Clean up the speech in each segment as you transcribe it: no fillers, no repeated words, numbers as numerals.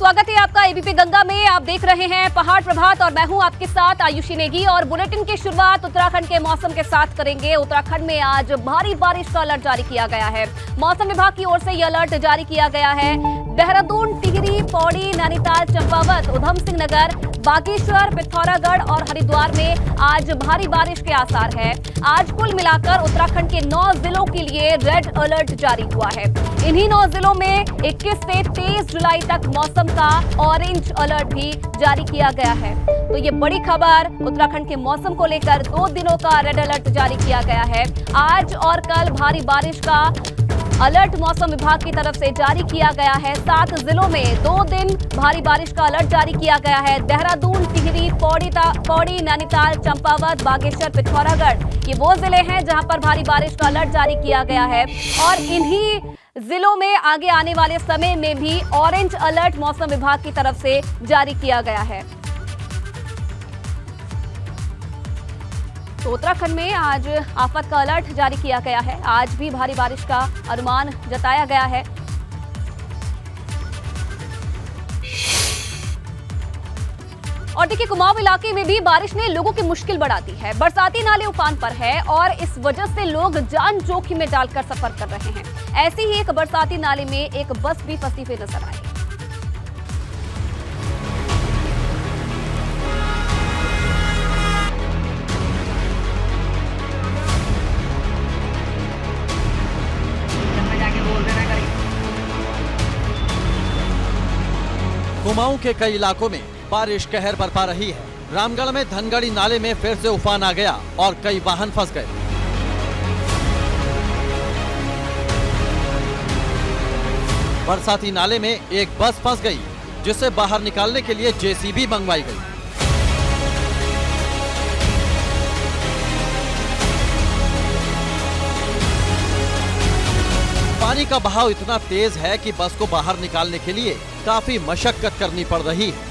स्वागत है आपका एबीपी गंगा में। आप देख रहे हैं पहाड़ प्रभात और मैं हूं आपके साथ आयुषी नेगी। और बुलेटिन की शुरुआत उत्तराखंड के मौसम के साथ करेंगे। उत्तराखंड में आज भारी बारिश का अलर्ट जारी किया गया है। मौसम विभाग की ओर से यह अलर्ट जारी किया गया है। देहरादून, टिहरी, पौड़ी, नैनीताल, चंपावत, उधम सिंह नगर, बागेश्वर, पिथौरागढ़ और हरिद्वार में आज भारी बारिश के आसार है। आज कुल मिलाकर उत्तराखंड के 9 जिलों के लिए रेड अलर्ट जारी हुआ है। इन्हीं 9 जिलों में 21 से 23 जुलाई तक मौसम का ऑरेंज अलर्ट भी जारी किया गया है। तो ये बड़ी खबर, उत्तराखंड के मौसम को लेकर 2 दिनों का रेड अलर्ट जारी किया गया है। आज और कल भारी बारिश का अलर्ट मौसम विभाग की तरफ से जारी किया गया है। 7 जिलों में 2 दिन भारी बारिश का अलर्ट जारी किया गया है। देहरादून, टिहरी, पौड़ी, नैनीताल, चंपावत, बागेश्वर, पिथौरागढ़, ये वो जिले हैं जहां पर भारी बारिश का अलर्ट जारी किया गया है। और इन्हीं जिलों में आगे आने वाले समय में भी ऑरेंज अलर्ट मौसम विभाग की तरफ से जारी किया गया है। तो उत्तराखंड में आज आफत का अलर्ट जारी किया गया है। आज भी भारी बारिश का अनुमान जताया गया है। और देखिए, कुमाऊं इलाके में भी बारिश ने लोगों की मुश्किल बढ़ा दी है। बरसाती नाले उफान पर है और इस वजह से लोग जान जोखिम में डालकर सफर कर रहे हैं। ऐसी ही एक बरसाती नाले में एक बस भी फंसी हुई नजर आई। कुमाऊं के कई इलाकों में बारिश कहर बरपा रही है। रामगढ़ में धनगढ़ी नाले में फिर से उफान आ गया और कई वाहन फंस गए। बरसाती नाले में एक बस फंस गई, जिसे बाहर निकालने के लिए जेसीबी मंगवाई गई। पानी का बहाव इतना तेज है कि बस को बाहर निकालने के लिए काफी मशक्कत करनी पड़ रही है।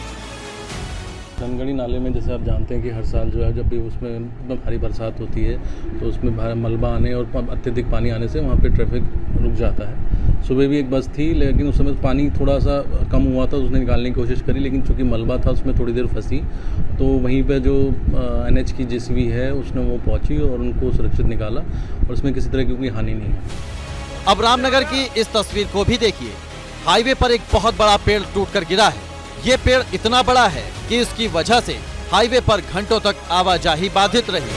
धनगढ़ी नाले में जैसे आप जानते हैं कि हर साल जो है जब भी उसमें भारी बरसात होती है तो उसमें मलबा आने और अत्यधिक पानी आने से वहाँ पे ट्रैफिक रुक जाता है। सुबह भी एक बस थी, लेकिन उस समय पानी थोड़ा सा कम हुआ था, उसने निकालने की कोशिश करी, लेकिन चूंकि मलबा था उसमें थोड़ी देर फंसी, तो वहीं पे जो NH की जेसीबी है उसने वो पहुँची और उनको सुरक्षित निकाला और उसमें किसी तरह की कोई हानि नहीं है। अब रामनगर की इस तस्वीर को भी देखिए। हाईवे पर एक बहुत बड़ा पेड़ टूटकर गिरा है। ये पेड़ इतना बड़ा है कि इसकी वजह से हाईवे पर घंटों तक आवाजाही बाधित रही।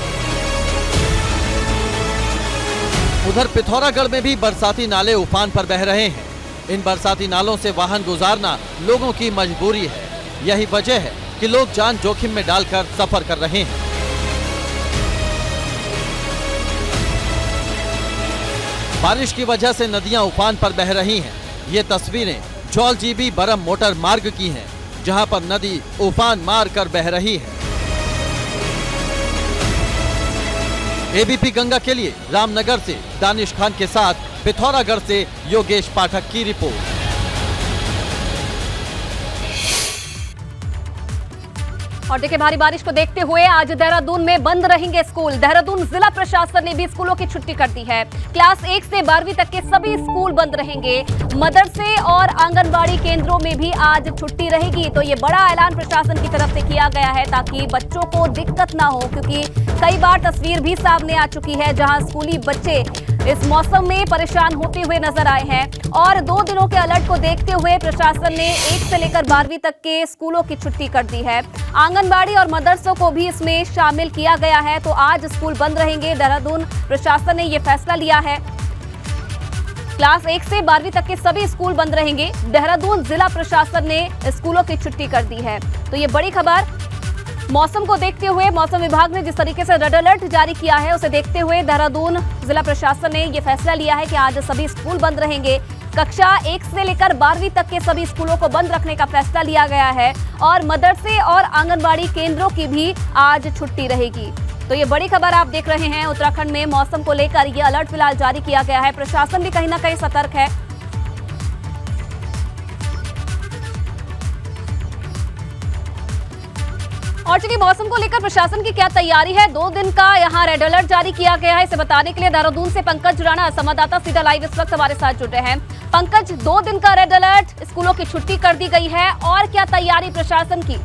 उधर पिथौरागढ़ में भी बरसाती नाले उफान पर बह रहे हैं। इन बरसाती नालों से वाहन गुजारना लोगों की मजबूरी है। यही वजह है कि लोग जान जोखिम में डालकर सफर कर रहे हैं। बारिश की वजह से नदियां उफान पर बह रही हैं। ये तस्वीरें जौलजीबी बरम मोटर मार्ग की हैं, जहां पर नदी उफान मार कर बह रही है। एबीपी गंगा के लिए रामनगर से दानिश खान के साथ पिथौरागढ़ से योगेश पाठक की रिपोर्ट। और देखिए, भारी बारिश को देखते हुए आज देहरादून में बंद रहेंगे स्कूल। देहरादून जिला प्रशासन ने भी स्कूलों की छुट्टी कर दी है। क्लास 1 से 12वीं तक के सभी स्कूल बंद रहेंगे। मदरसे और आंगनबाड़ी केंद्रों में भी आज छुट्टी रहेगी। तो ये बड़ा ऐलान प्रशासन की तरफ से किया गया है ताकि बच्चों को दिक्कत ना हो, क्योंकि कई बार तस्वीर भी सामने आ चुकी है जहां स्कूली बच्चे इस मौसम में परेशान होते हुए नजर आए हैं। और 2 दिनों के अलर्ट को देखते हुए प्रशासन ने 1 से लेकर 12वीं तक के स्कूलों की छुट्टी कर दी है। आंगनबाड़ी और मदरसों को भी इसमें शामिल किया गया है। तो आज स्कूल बंद रहेंगे। देहरादून प्रशासन ने यह फैसला लिया है। क्लास 1 से 12वीं तक के सभी स्कूल बंद रहेंगे। देहरादून जिला प्रशासन ने स्कूलों की छुट्टी कर दी है। तो ये बड़ी खबर। मौसम को देखते हुए मौसम विभाग ने जिस तरीके से रेड अलर्ट जारी किया है, उसे देखते हुए देहरादून जिला प्रशासन ने यह फैसला लिया है कि आज सभी स्कूल बंद रहेंगे। कक्षा 1 से लेकर 12वीं तक के सभी स्कूलों को बंद रखने का फैसला लिया गया है और मदरसे और आंगनबाड़ी केंद्रों की भी आज छुट्टी रहेगी। तो ये बड़ी खबर आप देख रहे हैं। उत्तराखंड में मौसम को लेकर ये अलर्ट फिलहाल जारी किया गया है। प्रशासन भी कहीं ना कहीं सतर्क है। और चूंकि मौसम को लेकर प्रशासन की क्या तैयारी है, 2 दिन का यहाँ रेड अलर्ट जारी किया गया है। इसे बताने के लिए देहरादून से पंकज राणा संवाददाता सीधा लाइव इस वक्त हमारे साथ जुड़ रहे हैं। पंकज, 2 दिन का रेड अलर्ट, स्कूलों की छुट्टी कर दी गई है, और क्या तैयारी प्रशासन की?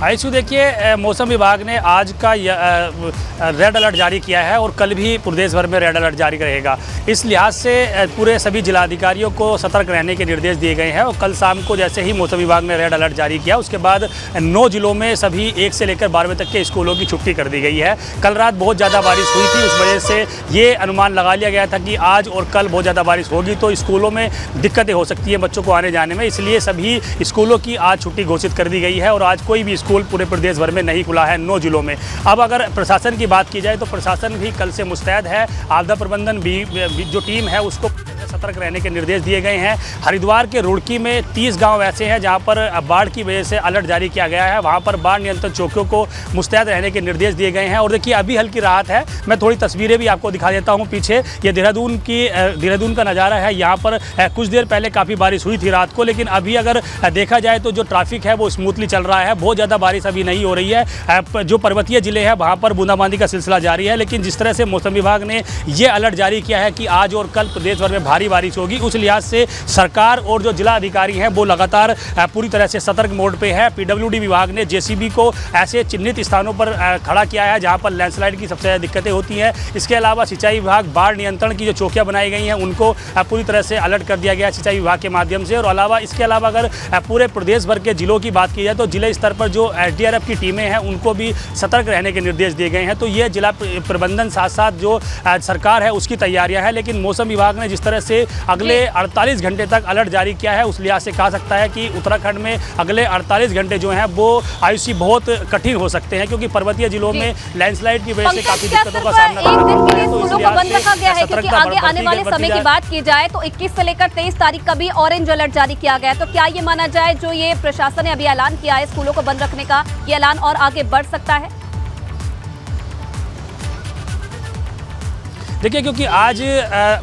आइसु देखिए, मौसम विभाग ने आज का रेड अलर्ट जारी किया है और कल भी प्रदेश भर में रेड अलर्ट जारी रहेगा। इस लिहाज से पूरे सभी जिलाधिकारियों को सतर्क रहने के निर्देश दिए गए हैं और कल शाम को जैसे ही मौसम विभाग ने रेड अलर्ट जारी किया, उसके बाद 9 जिलों में सभी 1 से लेकर 12वीं तक के स्कूलों की छुट्टी कर दी गई है। कल रात बहुत ज़्यादा बारिश हुई थी, उस वजह से ये अनुमान लगा लिया गया था कि आज और कल बहुत ज़्यादा बारिश होगी तो स्कूलों में दिक्कतें हो सकती हैं बच्चों को आने जाने में, इसलिए सभी स्कूलों की आज छुट्टी घोषित कर दी गई है और आज कोई भी स्कूल पूरे प्रदेश भर में नहीं खुला है 9 जिलों में। अब अगर प्रशासन की बात की जाए तो प्रशासन भी कल से मुस्तैद है। आपदा प्रबंधन भी जो टीम है उसको सतर्क रहने के निर्देश दिए गए हैं। हरिद्वार के रुड़की में 30 गांव ऐसे हैं जहां पर बाढ़ की वजह से अलर्ट जारी किया गया है, वहां पर बाढ़ नियंत्रण चौकियों को मुस्तैद रहने के निर्देश दिए गए हैं। और देखिए अभी हल्की राहत है, मैं थोड़ी तस्वीरें भी आपको दिखा देता हूं पीछे। ये देहरादून का नज़ारा है। यहाँ पर कुछ देर पहले काफ़ी बारिश हुई थी रात को, लेकिन अभी अगर देखा जाए तो जो ट्रैफिक है वो स्मूथली चल रहा है, बहुत ज़्यादा बारिश अभी नहीं हो रही है। जो पर्वतीय जिले हैं वहाँ पर बूंदाबांदी का सिलसिला जारी है, लेकिन जिस तरह से मौसम विभाग ने ये अलर्ट जारी किया है कि आज और कल प्रदेश भर में भारी बारिश होगी, उस लिहाज से सरकार और जो जिला अधिकारी हैं वो लगातार पूरी तरह से सतर्क मोड पे है। पीडब्ल्यूडी विभाग ने जेसीबी को ऐसे चिन्हित स्थानों पर खड़ा किया है जहां पर लैंडस्लाइड की सबसे ज़्यादा दिक्कतें होती हैं। इसके अलावा सिंचाई विभाग, बाढ़ नियंत्रण की जो चौकियां बनाई गई हैं उनको पूरी तरह से अलर्ट कर दिया गया है सिंचाई विभाग के माध्यम से। और इसके अलावा अगर पूरे प्रदेश भर के जिलों की बात की जाए तो जिले स्तर पर जो SDRF की टीमें हैं उनको भी सतर्क रहने के निर्देश दिए गए हैं। तो ये जिला प्रबंधन साथ साथ जो सरकार है उसकी तैयारियां हैं, लेकिन मौसम विभाग ने जिस तरह से अगले 48 घंटे तक अलर्ट जारी किया है उस लिहाज से कहा सकता है कि उत्तराखंड में अगले 48 घंटे जो हैं वो आयुषी बहुत कठिन हो सकते हैं, क्योंकि पर्वतीय जिलों में लैंडस्लाइड की वजह से काफी दिक्कतों का सामना करना पड़ रहा है। तो स्कूलों को बंद रखा गया है, क्योंकि आगे आने वाले समय की बात की जाए तो 21 से लेकर 23 तारीख का भी ऑरेंज अलर्ट जारी किया गया है। तो क्या ये माना जाए जो ये प्रशासन ने अभी ऐलान किया है स्कूलों को बंद रखने का, ये ऐलान और आगे बढ़ सकता है? देखिए, क्योंकि आज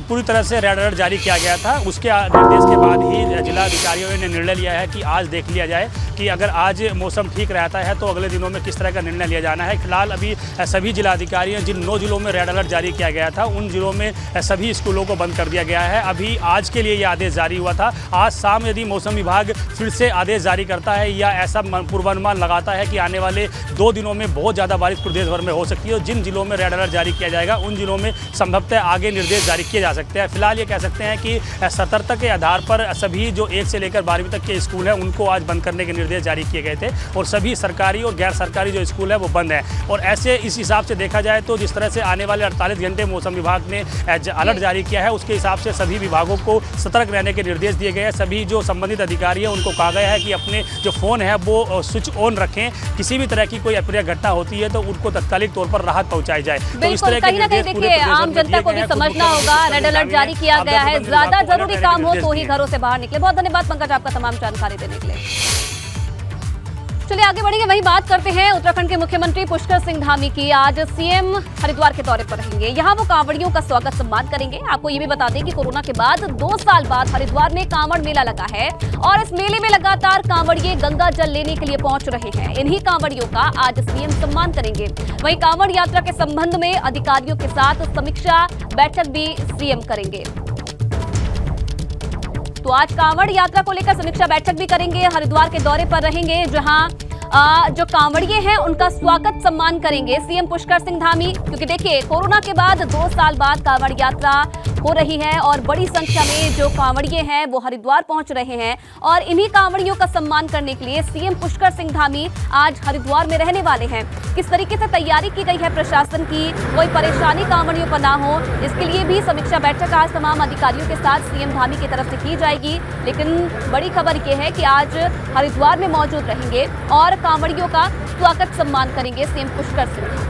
पूरी तरह से रेड अलर्ट जारी किया गया था, उसके निर्देश के बाद ही जिला अधिकारियों ने निर्णय लिया है कि आज देख लिया जाए कि अगर आज मौसम ठीक रहता है तो अगले दिनों में किस तरह का निर्णय लिया जाना है। फिलहाल अभी सभी जिला अधिकारियों, जिन 9 जिलों में रेड अलर्ट जारी किया गया था उन जिलों में सभी स्कूलों को बंद कर दिया गया है। अभी आज के लिए ये आदेश जारी हुआ था। आज शाम यदि मौसम विभाग फिर से आदेश जारी करता है या ऐसा पूर्वानुमान लगाता है कि आने वाले 2 दिनों में बहुत ज़्यादा बारिश प्रदेश भर में हो सकती है, जिन जिलों में रेड अलर्ट जारी किया जाएगा उन जिलों में संभवतः आगे निर्देश जारी किए जा सकते हैं। फिलहाल ये कह सकते हैं कि सतर्कता के आधार पर सभी जो 1 से लेकर 12वीं तक के स्कूल हैं उनको आज बंद करने के निर्देश जारी किए गए थे और सभी सरकारी और गैर सरकारी जो स्कूल है वो बंद हैं। और ऐसे इस हिसाब से देखा जाए तो जिस तरह से आने वाले 48 घंटे मौसम विभाग ने अलर्ट जारी किया है उसके हिसाब से सभी विभागों को सतर्क रहने के निर्देश दिए गए हैं। सभी जो संबंधित अधिकारी हैं उनको कहा गया है कि अपने जो फ़ोन है वो स्विच ऑन रखें, किसी भी तरह की कोई अप्रिय घटना होती है तो उनको तत्कालिक तौर पर राहत पहुँचाई जाए। तो इस तरह के निर्देश पूरे आम जनता को भी समझना होगा, रेड अलर्ट जारी किया गया है, ज्यादा जरूरी काम हो तो ही घरों से बाहर निकले। बहुत धन्यवाद पंकज आपका तमाम जानकारी देने के लिए। चलिए आगे बढ़ेंगे, वही बात करते हैं उत्तराखंड के मुख्यमंत्री पुष्कर सिंह धामी की। आज सीएम हरिद्वार के दौरे पर रहेंगे, यहाँ वो कांवड़ियों का स्वागत सम्मान करेंगे। आपको ये भी बता दें कि कोरोना के बाद 2 साल बाद हरिद्वार में कांवड़ मेला लगा है और इस मेले में लगातार कांवड़िए गंगा जल लेने के लिए पहुंच रहे हैं। इन्हीं कांवड़ियों का आज सीएम सम्मान करेंगे। वहीं कांवड़ यात्रा के संबंध में अधिकारियों के साथ समीक्षा बैठक भी सीएम करेंगे। तो आज कांवड़ यात्रा को लेकर समीक्षा बैठक भी करेंगे, हरिद्वार के दौरे पर रहेंगे जहां जो कांवड़िए हैं उनका स्वागत सम्मान करेंगे सीएम पुष्कर सिंह धामी। क्योंकि देखिए कोरोना के बाद 2 साल बाद कांवड़ यात्रा हो रही है और बड़ी संख्या में जो कांवड़िए हैं वो हरिद्वार पहुंच रहे हैं और इन्हीं कांवड़ियों का सम्मान करने के लिए सीएम पुष्कर सिंह धामी आज हरिद्वार में रहने वाले हैं। किस तरीके से तैयारी की गई है प्रशासन की, कोई परेशानी कांवड़ियों पर ना हो, इसके लिए भी समीक्षा बैठक आज तमाम अधिकारियों के साथ सीएम धामी की तरफ से की जाएगी। लेकिन बड़ी खबर यह है कि आज हरिद्वार में मौजूद रहेंगे और कांवड़ियों का स्वागत सम्मान करेंगे सीएम पुष्कर सिंह धामी।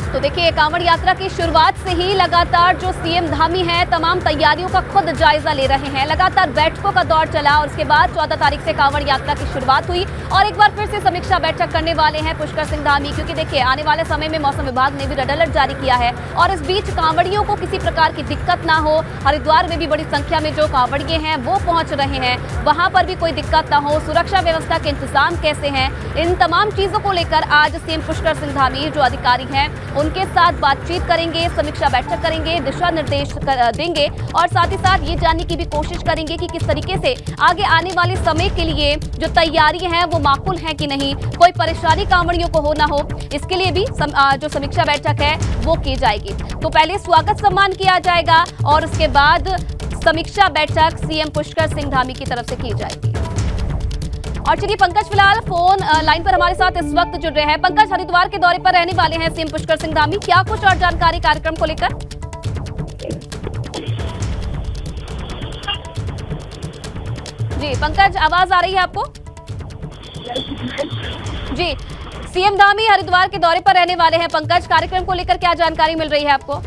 तो देखिए, कांवड़ यात्रा की शुरुआत से ही लगातार जो सीएम धामी हैं तमाम तैयारियों का खुद जायजा ले रहे हैं। लगातार बैठकों का दौर चला और उसके बाद 14 तारीख से कांवड़ यात्रा की शुरुआत हुई और एक बार फिर से समीक्षा बैठक करने वाले हैं पुष्कर सिंह धामी, क्योंकि देखिए आने वाले समय में मौसम विभाग ने भी रेड अलर्ट जारी किया है और इस बीच कांवड़ियों को किसी प्रकार की दिक्कत ना हो। हरिद्वार में भी बड़ी संख्या में जो कांवड़िए हैं वो पहुंच रहे हैं, वहां पर भी कोई दिक्कत ना हो। सुरक्षा व्यवस्था के इंतजाम कैसे हैं, इन तमाम चीजों को लेकर आज सीएम पुष्कर सिंह धामी जो अधिकारी हैं उनके साथ बातचीत करेंगे, समीक्षा बैठक करेंगे, दिशा निर्देश देंगे और साथ ही साथ ये जानने की भी कोशिश करेंगे कि किस तरीके से आगे आने वाले समय के लिए जो तैयारी है वो माकूल है कि नहीं, कोई परेशानी कांवड़ियों को हो ना हो, इसके लिए भी जो समीक्षा बैठक है वो की जाएगी। तो पहले स्वागत सम्मान किया जाएगा और उसके बाद समीक्षा बैठक सीएम पुष्कर सिंह धामी की तरफ से की जाएगी। और चलिए पंकज फिलहाल फोन लाइन पर हमारे साथ इस वक्त जुड़ रहे हैं। पंकज, हरिद्वार के दौरे पर रहने वाले हैं सीएम पुष्कर सिंह धामी, क्या कुछ और जानकारी कार्यक्रम को लेकर? जी पंकज, आवाज आ रही है आपको? जी, सीएम धामी हरिद्वार के दौरे पर रहने वाले हैं। पंकज, कार्यक्रम को लेकर क्या जानकारी मिल रही है आपको?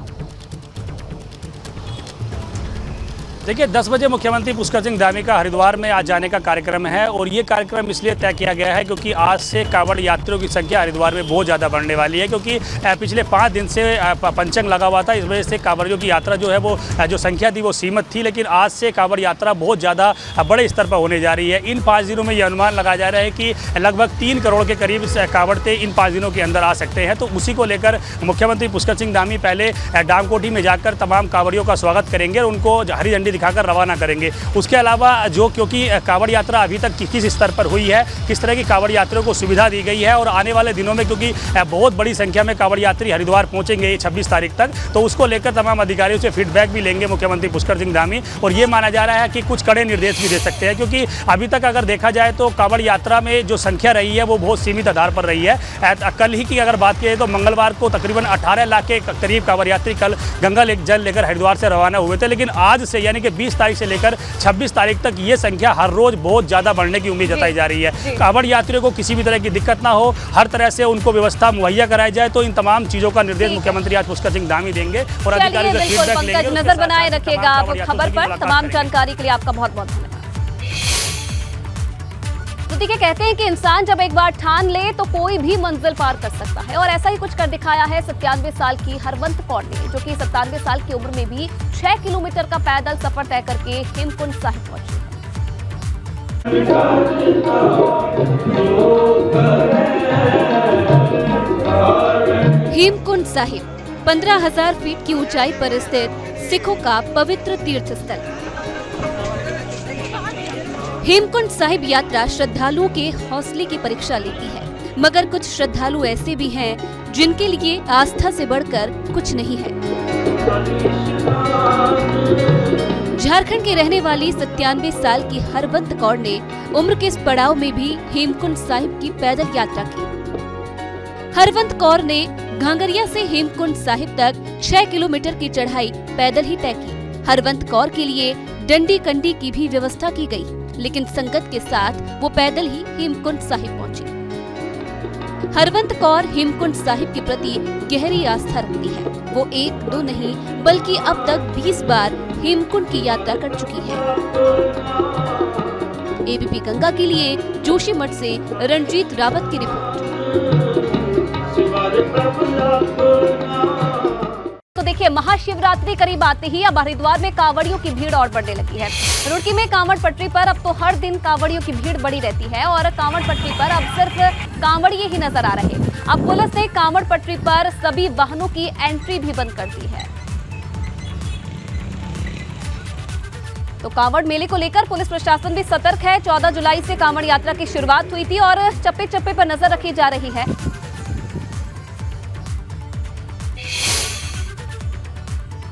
देखिए 10 बजे मुख्यमंत्री पुष्कर सिंह धामी का हरिद्वार में आज जाने का कार्यक्रम है और ये कार्यक्रम इसलिए तय किया गया है क्योंकि आज से कांवड़ यात्रियों की संख्या हरिद्वार में बहुत ज़्यादा बढ़ने वाली है, क्योंकि पिछले 5 दिन से पंचंग लगा हुआ था। इस वजह से कांवड़ियों की यात्रा जो है वो जो संख्या थी वो सीमित थी, लेकिन आज से कांवड़ यात्रा बहुत ज़्यादा बड़े स्तर पर होने जा रही है। इन 5 दिनों में ये अनुमान लगाया जा रहा है कि लगभग 3 करोड़ के करीब कांवड़ते इन 5 दिनों के अंदर आ सकते हैं। तो उसी को लेकर मुख्यमंत्री पुष्कर सिंह धामी पहले डामकोठी में जाकर तमाम कांवड़ियों का स्वागत करेंगे और उनको हरी झंडी दिखाकर रवाना करेंगे। उसके अलावा जो क्योंकि कांवड़ यात्रा अभी तक किस स्तर पर हुई है, किस तरह की कांवड़ यात्रियों को सुविधा दी गई है और आने वाले दिनों में क्योंकि बहुत बड़ी संख्या में कांवड़ यात्री हरिद्वार पहुंचेंगे 26 तारीख तक, तो उसको लेकर तमाम अधिकारियों से फीडबैक भी लेंगे मुख्यमंत्री पुष्कर सिंह धामी और ये माना जा रहा है कि कुछ कड़े निर्देश भी दे सकते हैं, क्योंकि अभी तक अगर देखा जाए तो कांवड़ यात्रा में जो संख्या रही है वो बहुत सीमित आधार पर रही है। कल ही की अगर बात की तो मंगलवार को तकरीबन 18 लाख के करीब कांवड़ यात्री कल गंगा जल लेकर हरिद्वार से रवाना हुए थे, लेकिन आज से यानी कि 20 तारीख से लेकर 26 तारीख तक ये संख्या हर रोज बहुत ज्यादा बढ़ने की उम्मीद जताई जा रही है। कांवड़ यात्रियों को किसी भी तरह की दिक्कत ना हो, हर तरह से उनको व्यवस्था मुहैया कराई जाए, तो इन तमाम चीजों का निर्देश मुख्यमंत्री आज पुष्कर सिंह धामी देंगे और अधिकारियों से फीडबैक लेंगे। नजर बनाए रखिएगा आप खबर पर। तमाम जानकारी के लिए आपका बहुत बहुत धन्यवाद। तो देखिए, कहते हैं कि इंसान जब एक बार ठान ले तो कोई भी मंजिल पार कर सकता है और ऐसा ही कुछ कर दिखाया है 97 साल की हरवंत कौर ने, जो कि 97 साल की उम्र में भी 6 किलोमीटर का पैदल सफर तय करके हेमकुंड साहिब पहुंची। हेमकुंड साहिब 15,000 फीट की ऊंचाई पर स्थित सिखों का पवित्र तीर्थ स्थल। हेमकुंड साहिब यात्रा श्रद्धालुओं के हौसले की परीक्षा लेती है, मगर कुछ श्रद्धालु ऐसे भी हैं जिनके लिए आस्था से बढ़कर कुछ नहीं है। झारखंड के रहने वाली 97 साल की हरवंत कौर ने उम्र के इस पड़ाव में भी हेमकुंड साहिब की पैदल यात्रा की। हरवंत कौर ने घांगरिया से हेमकुंड साहिब तक 6 किलोमीटर की चढ़ाई पैदल ही तय की। हरवंत कौर के लिए डंडी कंडी की भी व्यवस्था की गई, लेकिन संगत के साथ वो पैदल ही हेमकुंड साहिब पहुंची। हरवंत कौर हेमकुंड साहिब के प्रति गहरी आस्था रखती है। वो 1-2 नहीं बल्कि अब तक 20 बार हेमकुंड की यात्रा कर चुकी है। एबीपी गंगा के लिए जोशीमठ से रणजीत रावत की रिपोर्ट। तो देखिए, महाशिवरात्रि करीब आते ही अब हरिद्वार में कांवड़ियों की भीड़ और बढ़ने लगी है। रुड़की में कांवड़ पटरी पर अब तो हर दिन कांवड़ियों की भीड़ बढ़ी रहती है और कांवड़ पटरी पर अब सिर्फ कांवड़िए ही नजर आ रहे हैं। अब पुलिस ने कांवड़ पटरी पर सभी वाहनों की एंट्री भी बंद कर दी है। तो कांवड़ मेले को लेकर पुलिस प्रशासन भी सतर्क है। 14 जुलाई से कांवड़ यात्रा की शुरुआत हुई थी और चप्पे चप्पे पर नजर रखी जा रही है।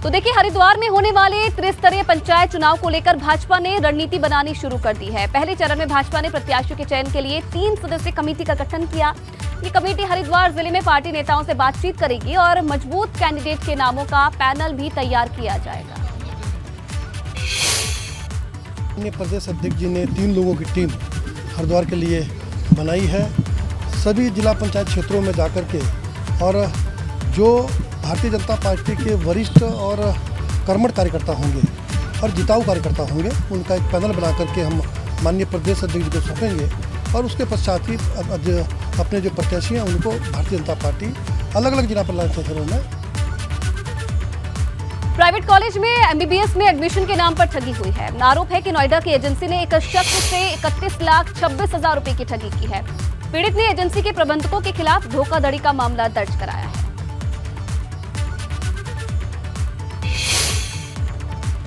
तो देखिए, हरिद्वार में होने वाले त्रिस्तरीय पंचायत चुनाव को लेकर भाजपा ने रणनीति बनानी शुरू कर दी है। पहले चरण में भाजपा ने प्रत्याशियों के चयन के लिए 3 सदस्यीय कमेटी का गठन किया। ये कमेटी हरिद्वार जिले में पार्टी नेताओं से बातचीत करेगी और मजबूत कैंडिडेट के नामों का पैनल भी तैयार किया जाएगा। प्रदेश अध्यक्ष जी ने 3 लोगों की टीम हरिद्वार के लिए बनाई है। सभी जिला पंचायत क्षेत्रों में जाकर के और जो भारतीय जनता पार्टी के वरिष्ठ और कर्मठ कार्यकर्ता होंगे और जिताऊ कार्यकर्ता होंगे, उनका एक पैनल बना करके हम माननीय प्रदेश अध्यक्ष जी को सौंपेंगे और उसके पश्चात ही अपने जो प्रत्याशी हैं उनको भारतीय जनता पार्टी अलग अलग जिला परिषद क्षेत्रों में। प्राइवेट कॉलेज में एमबीबीएस में एडमिशन के नाम पर ठगी हुई है। आरोप है कि नोएडा की एजेंसी ने एक शख्स से 31,26,000 रुपए की ठगी की है। पीड़ित ने एजेंसी के प्रबंधकों के खिलाफ धोखाधड़ी का मामला दर्ज कराया है।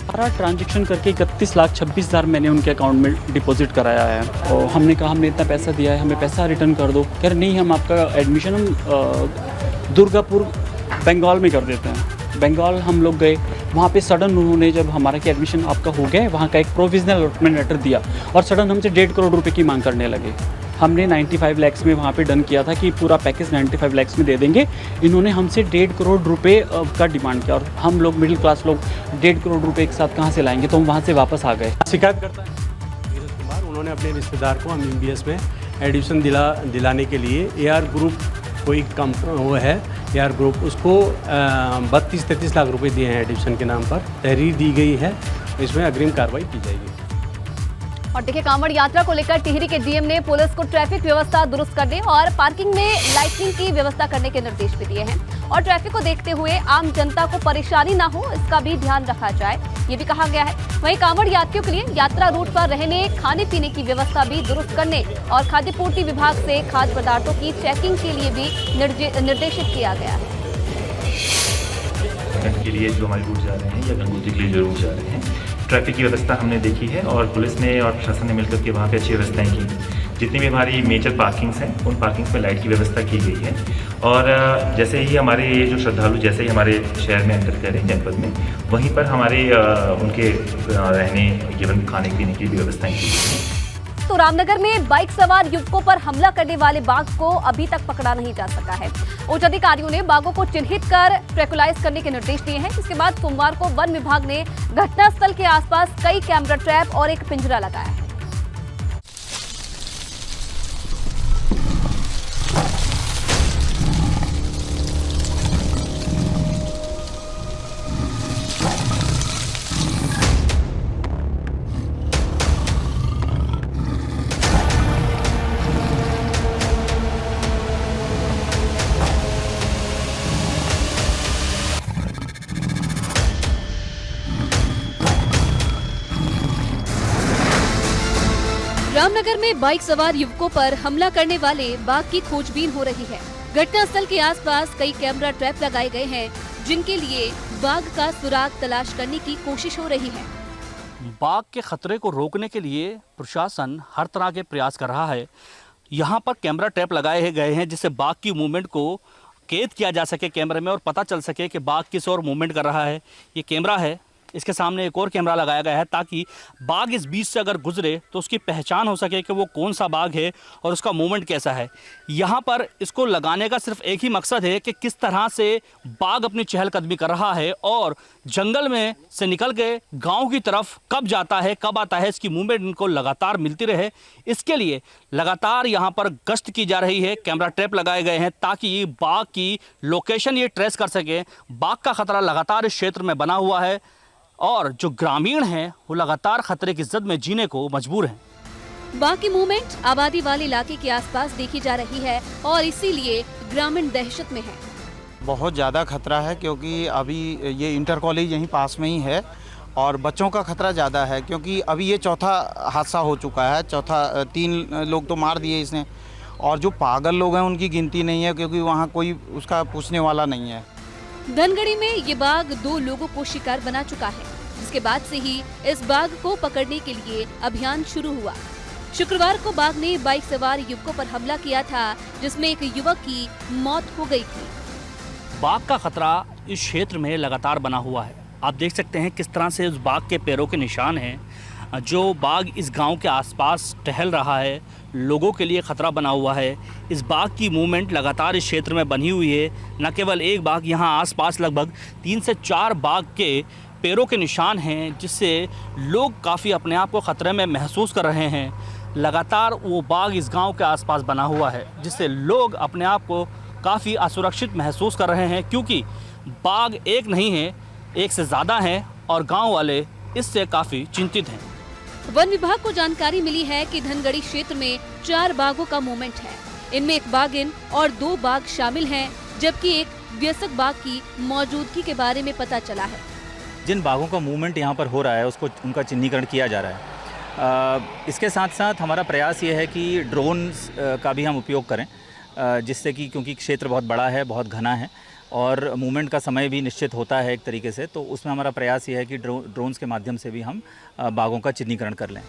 सारा ट्रांजैक्शन करके 31,26,000 मैंने उनके अकाउंट में डिपॉजिट कराया है और हमने कहा हमने इतना पैसा दिया है, हमें पैसा रिटर्न कर दो। कह रहे नहीं, हम आपका एडमिशन हम दुर्गापुर बंगाल में कर देते हैं। बंगाल हम लोग गए, वहाँ पे सडन उन्होंने जब हमारा कि एडमिशन आपका हो गया है, वहाँ का एक प्रोविजनल अलॉटमेंट लेटर दिया और सडन हमसे 1.5 करोड़ रुपए की मांग करने लगे। हमने 95 लाख में वहाँ पे डन किया था कि पूरा पैकेज 95 लाख में दे देंगे। इन्होंने हमसे 1.5 करोड़ रुपए का डिमांड किया और हम लोग मिडिल क्लास लोग 1.5 करोड़ रुपए एक साथ कहाँ से लाएंगे, तो हम वहाँ से वापस आ गए। शिकायत करता है नीरज कुमार, उन्होंने अपने रिश्तेदार को एमबीबीएस में एडमिशन दिलाने के लिए एआर ग्रुप कोई वो है एआर ग्रुप, उसको 32-33 लाख रुपए दिए हैं एडमिशन के नाम पर। तहरीर दी गई है, इसमें अग्रिम कार्रवाई की जाएगी। और देखिए, कांवड़ यात्रा को लेकर टिहरी के डीएम ने पुलिस को ट्रैफिक व्यवस्था दुरुस्त करने और पार्किंग में लाइटिंग की व्यवस्था करने के निर्देश भी दिए हैं और ट्रैफिक को देखते हुए आम जनता को परेशानी ना हो, इसका भी ध्यान रखा जाए, ये भी कहा गया है। वहीं कांवड़ यात्रियों के लिए यात्रा रूट पर रहने खाने पीने की व्यवस्था भी दुरुस्त करने और खाद्य पूर्ति विभाग से खाद्य पदार्थों की चेकिंग के लिए भी निर्देशित किया गया है। के लिए जो हमारे रूट जा रहे हैं या गंगोत्री के लिए जो रूट जा रहे हैं, ट्रैफिक की व्यवस्था हमने देखी है और पुलिस ने और प्रशासन ने मिलकर के वहाँ पे अच्छी व्यवस्थाएं की। जितनी भी हमारी मेजर पार्किंग्स हैं, उन पार्किंग्स में लाइट की व्यवस्था की गई है और जैसे ही हमारे ये जो श्रद्धालु जैसे ही हमारे शहर में एंटर करें जनपद में, वहीं पर हमारे उनके रहने एवं खाने पीने की भी व्यवस्थाएँ की गई हैं। तो रामनगर में बाइक सवार युवकों पर हमला करने वाले बाघ को अभी तक पकड़ा नहीं जा सका है। उच्च अधिकारियों ने बाघों को चिन्हित कर ट्रैकुलाइज करने के निर्देश दिए हैं। इसके बाद सोमवार को वन विभाग ने घटनास्थल के आसपास कई कैमरा ट्रैप और एक पिंजरा लगाया है। रामनगर में बाइक सवार युवकों पर हमला करने वाले बाघ की खोजबीन हो रही है। घटनास्थल के आसपास कई कैमरा ट्रैप लगाए गए हैं, जिनके लिए बाघ का सुराग तलाश करने की कोशिश हो रही है। बाघ के खतरे को रोकने के लिए प्रशासन हर तरह के प्रयास कर रहा है। यहाँ पर कैमरा ट्रैप लगाए गए हैं जिससे बाघ की मूवमेंट को कैद किया जा सके कैमरे में और पता चल सके कि बाघ किस ओर मूवमेंट कर रहा है। ये कैमरा है, इसके सामने एक और कैमरा लगाया गया है ताकि बाघ इस बीच से अगर गुजरे तो उसकी पहचान हो सके कि वो कौन सा बाघ है और उसका मूवमेंट कैसा है। यहाँ पर इसको लगाने का सिर्फ एक ही मकसद है कि किस तरह से बाघ अपनी चहलकदमी कर रहा है और जंगल में से निकल के गांव की तरफ कब जाता है कब आता है, इसकी मूवमेंट इनको लगातार मिलती रहे। इसके लिए लगातार यहाँ पर गश्त की जा रही है, कैमरा ट्रैप लगाए गए हैं ताकि बाघ की लोकेशन ये ट्रेस कर सके। बाघ का खतरा लगातार इस क्षेत्र में बना हुआ है और जो ग्रामीण हैं वो लगातार खतरे की जद में जीने को मजबूर हैं। बाघ की मूवमेंट आबादी वाले इलाके के आसपास देखी जा रही है और इसीलिए ग्रामीण दहशत में है। बहुत ज़्यादा खतरा है क्योंकि अभी ये इंटर कॉलेज यहीं पास में ही है और बच्चों का खतरा ज़्यादा है क्योंकि अभी ये चौथा हादसा हो चुका है। 3 लोग तो मार दिए इसने और जो पागल लोग हैं उनकी गिनती नहीं है क्योंकि वहाँ कोई उसका पूछने वाला नहीं है। धनगढ़ी में ये बाघ 2 लोगों को शिकार बना चुका है, जिसके बाद से ही इस बाघ को पकड़ने के लिए अभियान शुरू हुआ। शुक्रवार को बाघ ने बाइक सवार युवकों पर हमला किया था, जिसमें एक युवक की मौत हो गई थी। बाघ का खतरा इस क्षेत्र में लगातार बना हुआ है। आप देख सकते हैं किस तरह से उस बाघ के पैरों के निशान हैं। जो बाघ इस गांव के आसपास टहल रहा है, लोगों के लिए ख़तरा बना हुआ है। इस बाघ की मूवमेंट लगातार इस क्षेत्र में बनी हुई है। न केवल एक बाघ, यहाँ आसपास लगभग 3 से 4 बाघ के पैरों के निशान हैं, जिससे लोग काफ़ी अपने आप को ख़तरे में महसूस कर रहे हैं। लगातार वो बाघ इस गांव के आसपास बना हुआ है, जिससे लोग अपने आप को काफ़ी असुरक्षित महसूस कर रहे हैं, क्योंकि बाघ एक नहीं है, एक से ज़्यादा हैं और गांव वाले इससे काफ़ी चिंतित हैं। वन विभाग को जानकारी मिली है कि धनगढ़ी क्षेत्र में 4 बाघों का मूवमेंट है। इनमें एक बाघिन और 2 बाघ शामिल हैं, जबकि एक वयस्क बाघ की मौजूदगी के बारे में पता चला है। जिन बाघों का मूवमेंट यहाँ पर हो रहा है उसको उनका चिन्हीकरण किया जा रहा है। इसके साथ साथ हमारा प्रयास ये है कि ड्रोन्स का भी हम उपयोग करें, जिससे कि क्योंकि क्षेत्र बहुत बड़ा है, बहुत घना है और मूवमेंट का समय भी निश्चित होता है एक तरीके से, तो उसमें हमारा प्रयास ये है कि ड्रोन्स के माध्यम से भी हम बाघों का चिन्हीकरण कर लें।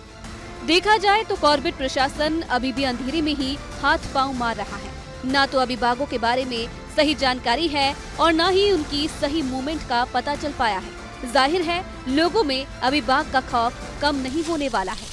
देखा जाए तो कॉर्बेट प्रशासन अभी भी अंधेरे में ही हाथ पांव मार रहा है। ना तो अभी बाघों के बारे में सही जानकारी है और ना ही उनकी सही मूवमेंट का पता चल पाया है। जाहिर है लोगों में अभी बाघ का खौफ कम नहीं होने वाला है।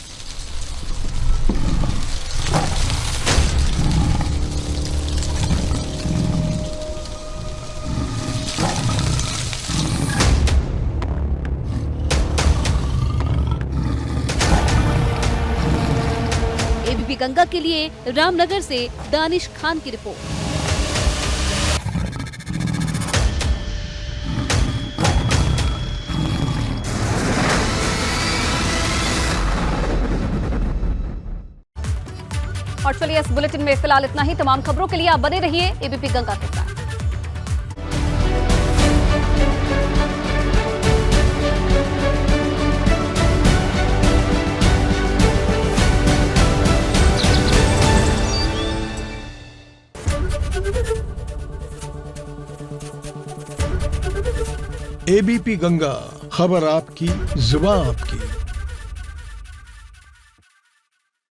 एबीपी गंगा के लिए रामनगर से दानिश खान की रिपोर्ट। और चलिए इस बुलेटिन में फिलहाल इतना ही। तमाम खबरों के लिए आप बने रहिए एबीपी गंगा के साथ। एबीपी गंगा, खबर आपकी, जुबान आपकी।